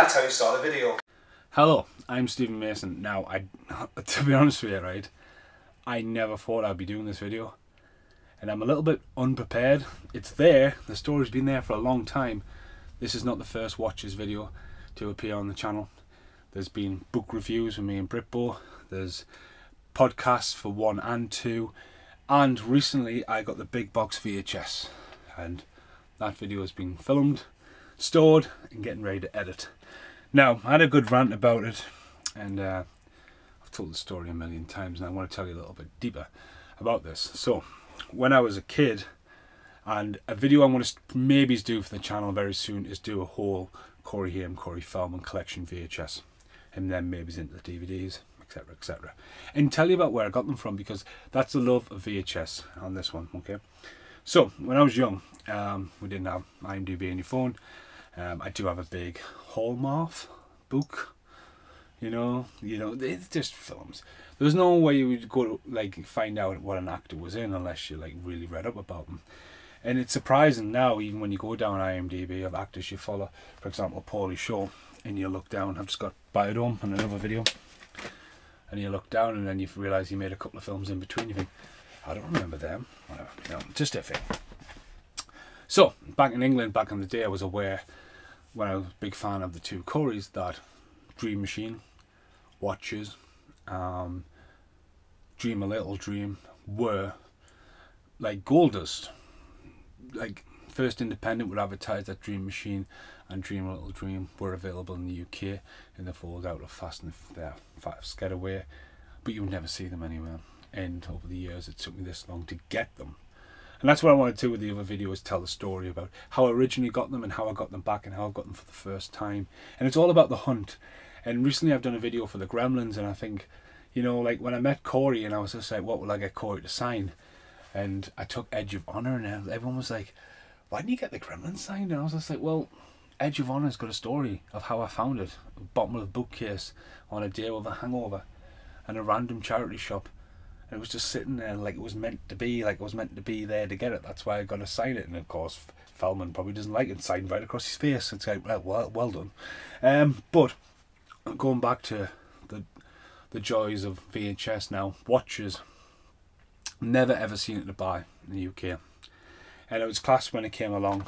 that's how you start a video. Hello, I'm Stephen Mason. Now, to be honest with you, right, I never thought I'd be doing this video, and I'm a little bit unprepared. It's there, the story's been there for a long time. This is not the first Watches video to appear on the channel. There's been book reviews with me and Britbo, there's podcasts for 1 and 2, and recently I got the big box VHS, and that video has been filmed, stored, and getting ready to edit. Now, I had a good rant about it, and I've told the story a million times, and I want to tell you a little bit deeper about this. So, when I was a kid, and a video I want to maybe do for the channel very soon is do a whole Corey Haim, Corey Feldman collection VHS, and then maybe into the DVDs, etc, etc. And tell you about where I got them from, because that's the love of VHS on this one, okay? So, when I was young, we didn't have IMDb on your phone. I do have a big Hallmark book, you know, it's just films. There's no way you would go to, like, find out what an actor was in unless you, like, really read up about them. And it's surprising now, even when you go down IMDb of actors you follow, for example, Paulie Shaw, and you look down, I've just got Biodome on another video, and you look down and then you realise he made a couple of films in between, you think, I don't remember them, whatever, you know, just a thing. So, back in England, back in the day, I was aware, when I was a big fan of the two Coreys, that Dream Machine, Watches, Dream a Little Dream were like gold dust. Like, First Independent would advertise that Dream Machine and Dream a Little Dream were available in the UK in the fold out of Fast and Furious Getaway, but you would never see them anywhere. And over the years, it took me this long to get them. And that's what I want to do with the other video, is tell the story about how I originally got them and how I got them back and how I got them for the first time. And it's all about the hunt. And recently I've done a video for the Gremlins, and I think, you know, like when I met Corey and I was just like, what will I get Corey to sign? And I took Edge of Honor, and everyone was like, why didn't you get the Gremlins signed? And I was just like, well, Edge of Honor's got a story of how I found it. Bottom of the bookcase on a day with a hangover and a random charity shop. It was just sitting there like it was meant to be, like it was meant to be there to get it. That's why I got to sign it. And of course, Feldman probably doesn't like it signed right across his face. It's like, well done. But going back to the joys of VHS now, Watches, never ever seen it to buy in the UK. And it was classed when it came along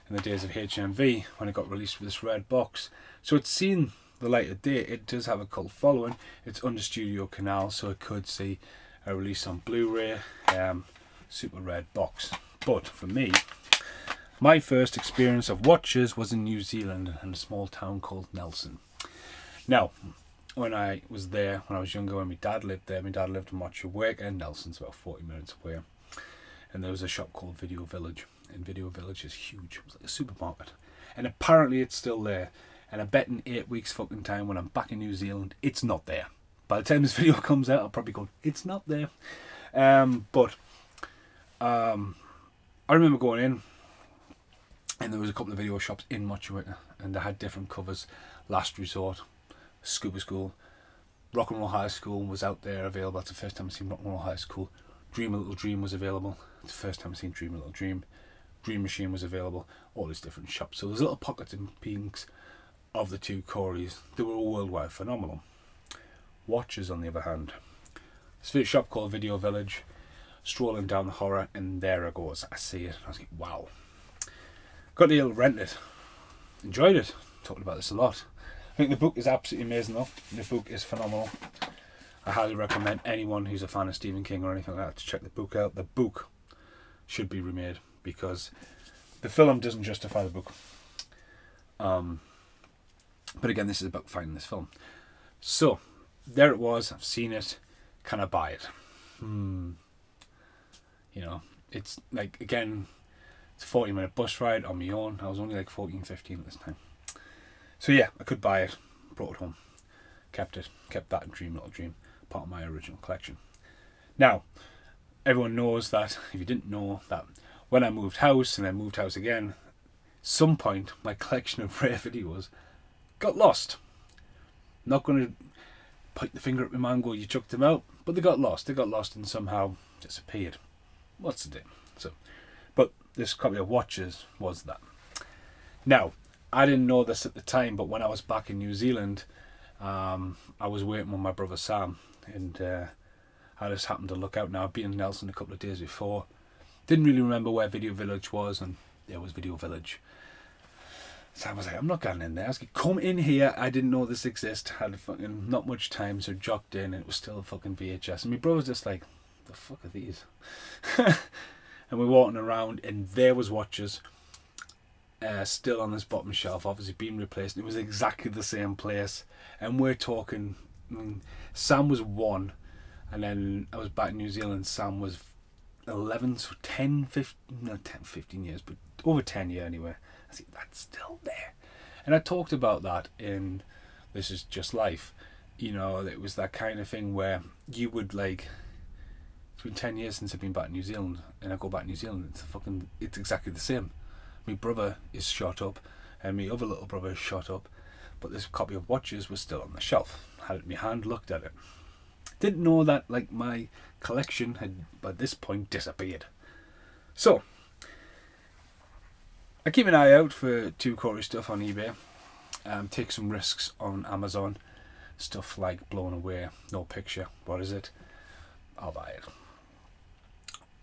in the days of HMV, when it got released with this red box. So it's seen the light of day. It does have a cult following. It's under Studio Canal, so it could see a release on Blu-ray, super red box. But for me, my first experience of Watches was in New Zealand, in a small town called Nelson. Now, when I was there, when I was younger, when my dad lived there, my dad lived in Watcher Wake, and Nelson's about 40 minutes away. And there was a shop called Video Village, and Video Village is huge. It was like a supermarket. And apparently it's still there. And I bet in 8 weeks fucking time, when I'm back in New Zealand, it's not there. By the time this video comes out, I'll probably go, it's not there. But I remember going in, and there was a couple of video shops in Motueka, and they had different covers. Last Resort, Scuba School, Rock and Roll High School was out there available. That's the first time I've seen Rock and Roll High School. Dream a Little Dream was available. It's the first time I've seen Dream a Little Dream. Dream Machine was available. All these different shops. So there's little pockets and pinks of the two Coreys. They were all worldwide phenomenal. Watches, on the other hand, this video shop called Video Village, strolling down the horror, and there it goes. I see it. I was like, wow. Got to rent it. Enjoyed it. Talked about this a lot. I think the book is absolutely amazing though. The book is phenomenal. I highly recommend anyone who's a fan of Stephen King or anything like that to check the book out. The book should be remade, because the film doesn't justify the book. But again, this is about finding this film. So, there it was. I've seen it. Can I buy it? You know, it's like, again, it's a 40-minute bus ride on my own. I was only like 14, 15 at this time. So yeah, I could buy it. Brought it home. Kept it. Kept that in Dream Little Dream. Part of my original collection. Now, everyone knows that, if you didn't know, that when I moved house and then moved house again, some point my collection of rare videos got lost. Not going to point the finger at my man and go, you chucked them out, but they got lost. They got lost and somehow disappeared. What's the deal? So, but this copy of Watches was that. Now, I didn't know this at the time, but when I was back in New Zealand, I was waiting with my brother Sam, and I just happened to look out. Now, I'd been in Nelson a couple of days before. Didn't really remember where Video Village was, and there was Video Village. So I was like, I'm not getting in there. I was like, come in here. I didn't know this existed. Had fucking not much time, so jocked in, and it was still a fucking VHS. And my brother was just like, the fuck are these? And we're walking around, and there was watches still on this bottom shelf, obviously being replaced. And it was exactly the same place. And we're talking, I mean, Sam was 1, and then I was back in New Zealand. Sam was 11, so 10, 15, not 10, 15 years, but over 10 years anyway. I see, that's still there. And I talked about that in This Is Just Life. You know, it was that kind of thing where you would like, it's been 10 years since I've been back in New Zealand, and I go back to New Zealand, it's exactly the same. My brother is shot up, and my other little brother is shot up, but this copy of Watches was still on the shelf. Had it in my hand, looked at it. Didn't know that like my collection had by this point disappeared. So I keep an eye out for 2 Corey stuff on eBay. Take some risks on Amazon. Stuff like Blown Away, no picture. What is it? I'll buy it.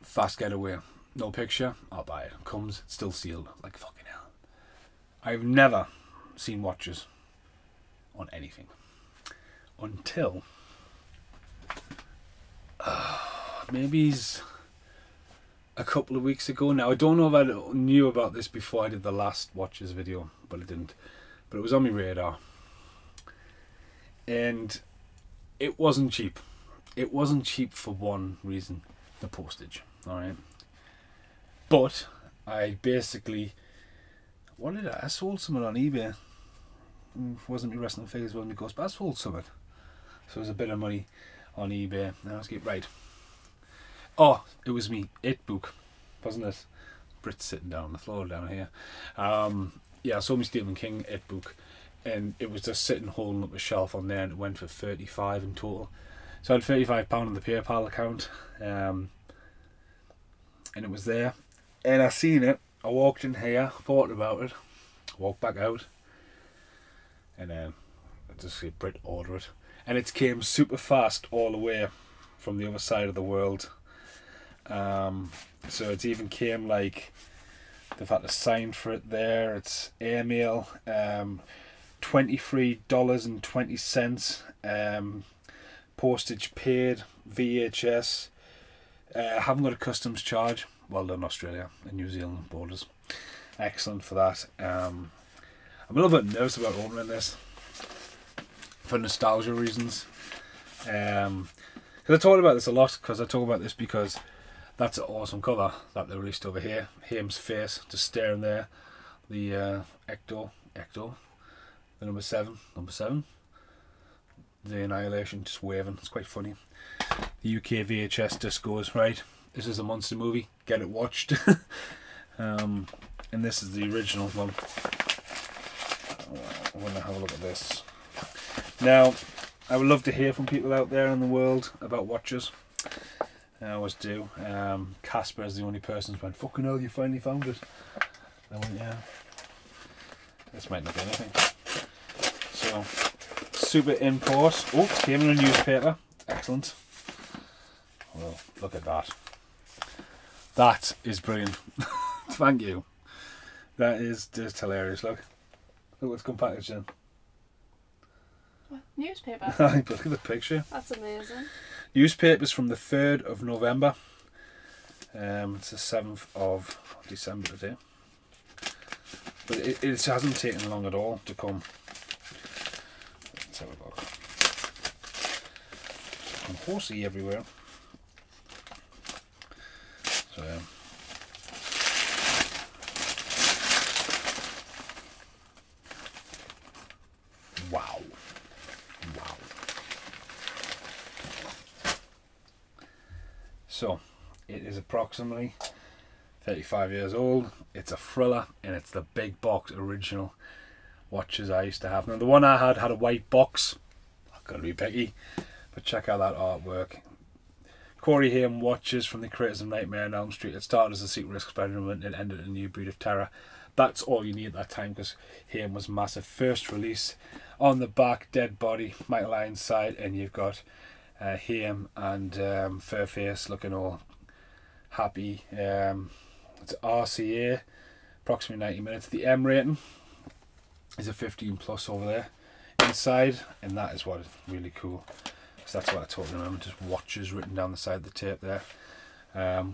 Fast Getaway, no picture. I'll buy it. Comes, still sealed. Like fucking hell. I've never seen watches on anything until maybe a couple of weeks ago now. I don't know if I knew about this before I did the last watches video, but I didn't. But it was on my radar, and it wasn't cheap. It wasn't cheap for one reason: the postage. All right, but I basically, what did I sold something on eBay. It wasn't me wrestling figures, wasn't me ghost, but I sold something. So it was a bit of money on eBay. And I was like, right. Oh, it was me 8 book, wasn't it? Brit's sitting down on the floor down here. Yeah, I sold me Stephen King 8 book, and it was just sitting holding up a shelf on there, and it went for 35 in total. So I had £35 on the PayPal account, and it was there. And I seen it. I walked in here, thought about it, walked back out, and then I just see Brit order it, and it came super fast all the way from the other side of the world. So it even came like they've had to sign for it there. It's airmail, $23.20, postage paid, VHS. Haven't got a customs charge. Well done, Australia and New Zealand borders. Excellent for that. I'm a little bit nervous about opening this for nostalgia reasons. Because I talked about this a lot. Because that's an awesome cover that they released over here. Haim's face just staring there. The Ecto, the number 7, the Annihilation just waving. It's quite funny. The UK VHS disc goes, right, this is a monster movie, get it watched. And this is the original one. I want to have a look at this. Now, I would love to hear from people out there in the world about watches. I always do. Casper is the only person who's went, fucking hell, you finally found it. I went, yeah. This might not be anything. So, super import. Oh, it came in a newspaper. Excellent. Well, look at that. That is brilliant. Thank you. That is just hilarious. Look what's come packaged in. What? Newspaper? Look at the picture. That's amazing. Newspapers from the 3rd of November. It's the 7th of December today. But it hasn't taken long at all to come. Let's have a look. And horsey everywhere. So wow. So it is approximately 35 years old. It's a thriller, and it's the big box original watches I used to have. Now the one I had a white box. I'm gonna be picky, but check out that artwork. Corey Haim watches from the creators of Nightmare on Elm Street. It started as a secret experiment and ended in a new breed of terror. that's all you need at that time, because Haim was massive. First release, on the back, dead body, Michael Irons side, and you've got Haim and Fairface looking all happy. It's RCA, approximately 90 minutes. The M rating is a 15 plus over there inside, and that is what is really cool. So that's what I told them. Just watches written down the side of the tape there.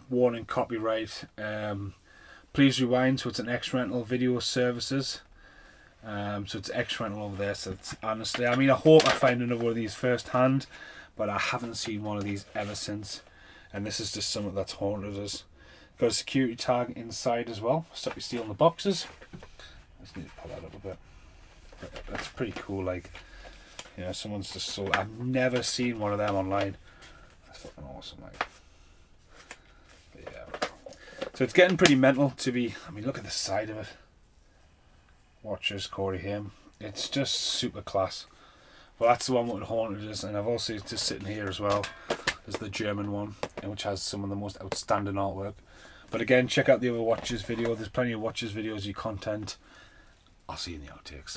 Warning copyright. Please rewind. So it's an X rental video services. So it's X rental over there. So it's honestly, I mean, I hope I find another one of these first hand, but I haven't seen one of these ever since. And this is just something that's haunted us. Got a security tag inside as well. Stop you stealing the boxes. I just need to pull that up a bit. That's pretty cool. Like, you know, someone's just sold. I've never seen one of them online. That's fucking awesome. Like, but yeah. So it's getting pretty mental to be. I mean, look at the side of it. Watches Corey Haim. It's just super class. Well, that's the one with haunted us, and I've also just sitting here as well. There's the German one, which has some of the most outstanding artwork. But again, check out the other Watches video. There's plenty of Watches videos, your content. I'll see you in the outtakes.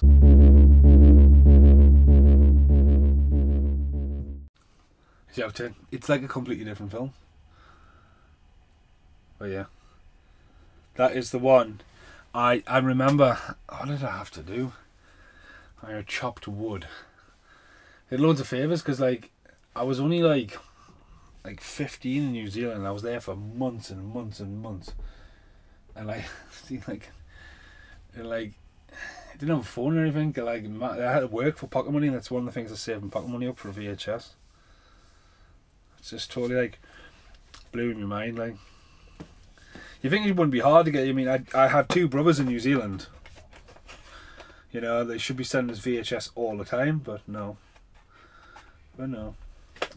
See outtake? It's like a completely different film. But yeah. That is the one. I remember, what did I have to do? I chopped wood. I did loads of favours, because like, I was only like 15 in New Zealand. I was there for months and months and months, and like, see, like, and like, I didn't have a phone or anything. Like, I had to work for pocket money, and that's one of the things I saved pocket money up for a VHS. It's just totally like blew in my mind. Like, you think it wouldn't be hard to get? I mean, I have two brothers in New Zealand. You know, they should be sending us VHS all the time, but no. But no.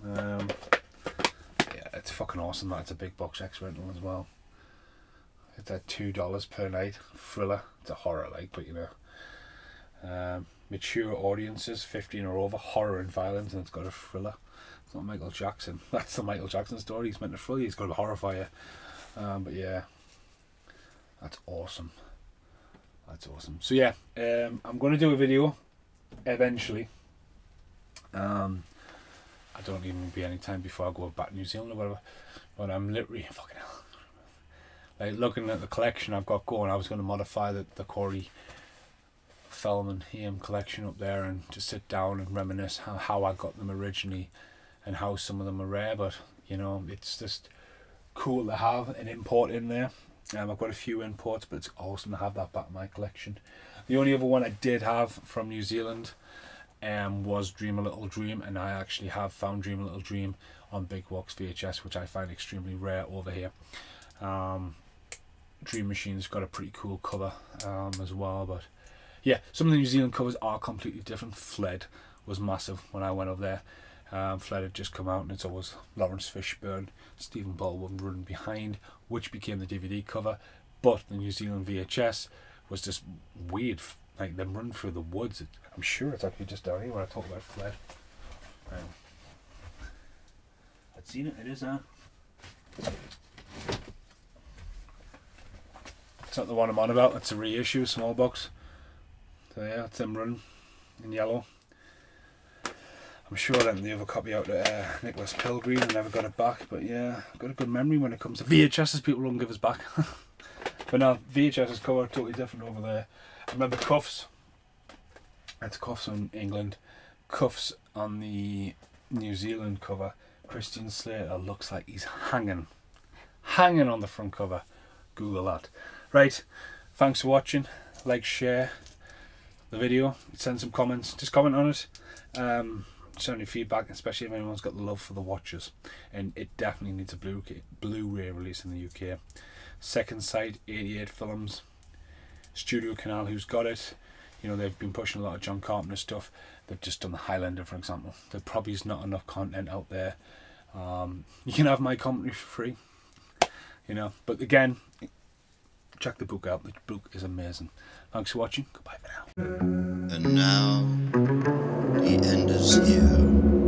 Yeah, it's fucking awesome. That's a big box X rental as well. It's at $2 per night. Thriller. It's a horror, like, but you know. Mature audiences, 15 or over. Horror and violence, and it's got a thriller. It's not Michael Jackson. That's the Michael Jackson story. He's meant to thrill you. He's got to horrify you. But yeah, that's awesome. That's awesome. So yeah, I'm going to do a video eventually. I don't even be any time before I go back to New Zealand or whatever. But I'm literally fucking hell. Like, looking at the collection I've got going, I was going to modify the Corey Feldman Haim collection up there and just sit down and reminisce how I got them originally and how some of them are rare. But you know, it's just cool to have an import in there. I've got a few imports, but it's awesome to have that back in my collection. The only other one I did have from New Zealand was Dream a Little Dream, and I actually have found Dream a Little Dream on Big Box VHS, which I find extremely rare over here. Dream Machine's got a pretty cool cover as well, but yeah, some of the New Zealand covers are completely different. Fled was massive when I went over there. Fled had just come out, and it's always Lawrence Fishburne, Stephen Baldwin running behind, which became the DVD cover. But the New Zealand VHS was just weird, like them running through the woods. I'm sure it's actually just down here when I talk about Fled. I'd seen it. It is It's not the one I'm on about. It's a reissue, small box. So yeah, it's them running in yellow. I'm sure I lent the other copy out to Nicholas Pilgrim and never got it back, but yeah, I've got a good memory when it comes to VHSs. People don't give us back. But no, VHS's cover totally different over there. I remember cuffs. That's cuffs in England. Cuffs on the New Zealand cover. Christian Slater looks like he's hanging on the front cover. Google that. Right, thanks for watching. Like, share the video, send some comments, just comment on it. Send any feedback, especially if anyone's got the love for the Watches, and it definitely needs a Blu-ray release in the UK. Second Sight, 88 Films, Studio Canal, who's got it. You know, they've been pushing a lot of John Carpenter stuff. They've just done the Highlander, for example. There probably is not enough content out there. You can have my company for free, you know, but again, check the book out. The book is amazing. Thanks for watching. Goodbye for now. And now the end is here.